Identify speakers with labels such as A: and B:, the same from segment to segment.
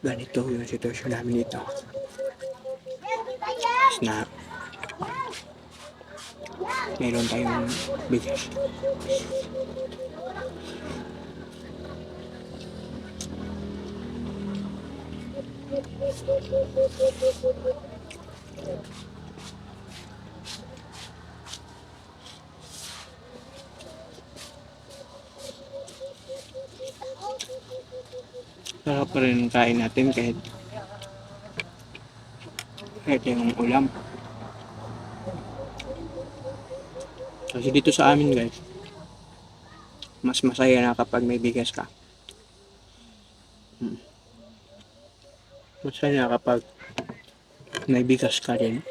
A: ganito yung sitwasyon namin dito. Na meron tayong bigas. Sarap pa rin kain natin kahit yung ulam. Kasi dito sa amin guys, mas masaya na kapag may bigas ka. Masaya na kapag may bigas ka rin.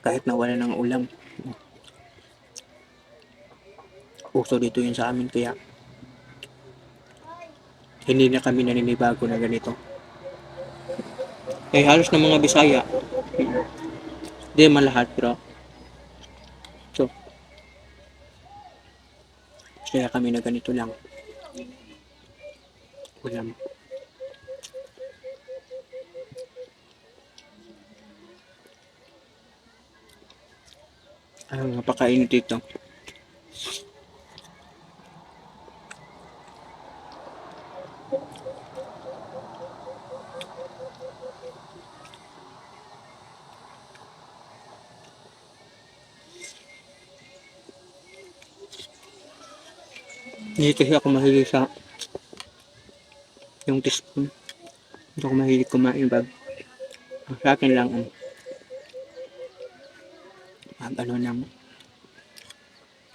A: Kahit nawala ng ulam. Uso dito yun sa amin kaya hindi na kami naninibago na ganito. Eh halos ng mga Bisaya, hindi man lahat pero so, kaya kami na ganito lang. Ulam. Napakainit dito. Hindi kasi ako mahilig sa yung teaspoon. Hindi ako mahilig kumain bag. Sa akin lang nang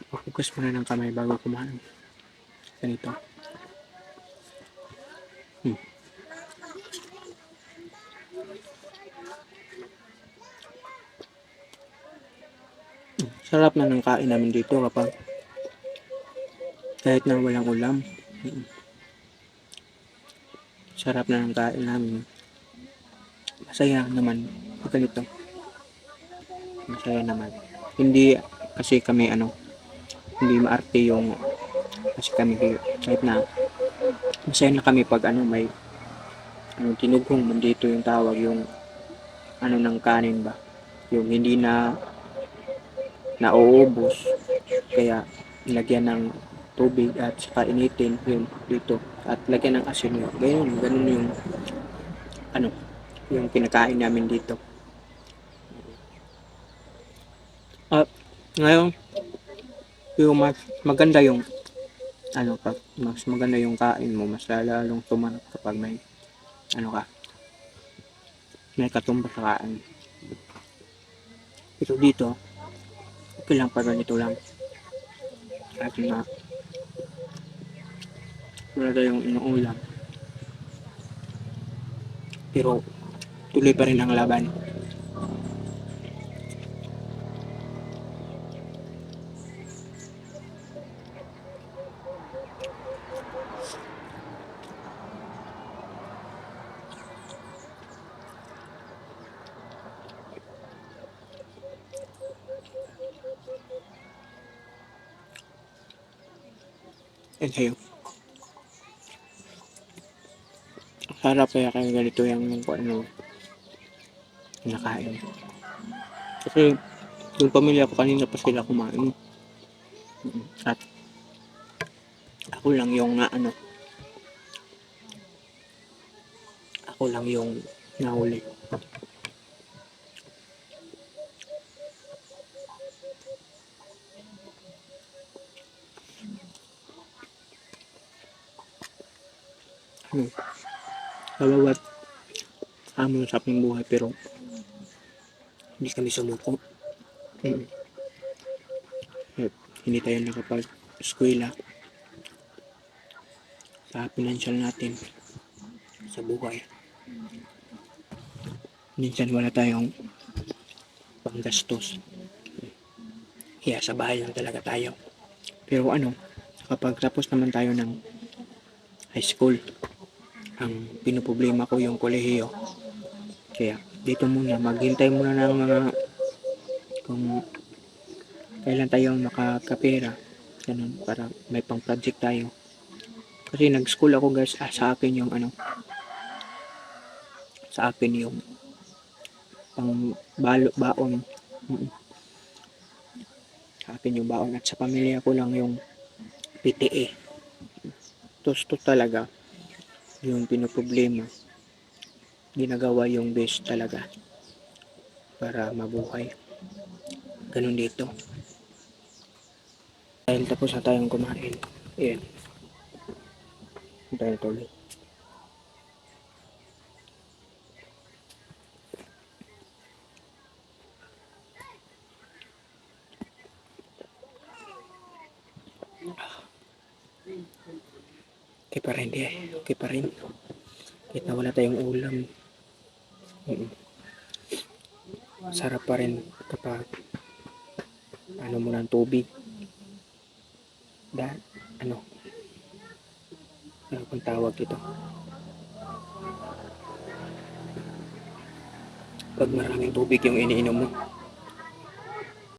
A: focus muna ng kamay bago kumain. Ganito. Sarap na ng kain namin dito kapag kahit na walang ulam. Sarap na ng kain namin. Masaya naman pag ganito. Masaya naman. Hindi kasi kami hindi maarte yung kasi kami kahit na masaya na kami pag may tinugong man dito yung tawag yung ng kanin ba. Yung hindi na nauubos kaya lagyan ng tubig at saka initin yun dito at lagyan ng asin yun. Ganun yung yung kinakain namin dito. At ngayon yung mas maganda yung pag mas maganda yung kain mo, mas lalong tumanap kapag may ka may katumba sa kain. Pero dito okay lang pag ganito lang at wala yung inuulam pero tuloy pa rin ang laban. And sa'yo, sarap kaya ganito yung nakain. Kasi yung pamilya ko kanina pa sila kumain. At ako lang yung ako lang yung nahuli. Sa bawat hamon sa aking buhay pero hindi kami sumuko. Hindi tayo nakapag-eskwela sa financial natin sa buhay. Minsan wala tayong panggastos. Kaya sa bahay lang talaga tayo. Pero kapag tapos naman tayo ng high school, ang pinoproblema ko yung kolehiyo. Kaya dito muna, maghintay muna ng mga kung kailan tayo makakapera. Ganun, para may pang project tayo. Kasi nag-school ako guys, sa akin yung sa akin yung pang baon. Mm. Sa akin yung baon at sa pamilya ko lang yung PTA. Gusto talaga yung pinoproblema. Ginagawa yung best talaga para mabuhay. Ganun dito. Dahil tapos na tayong kumain. Ayan. Dahil tuloy. Okay pa rin Okay pa rin. Kahit na wala tayong ulam. Mm. Sarap pa rin kapag ano mo ng tubig. Da, ano kung tawag ito? Pag maraming tubig yung iniinom mo.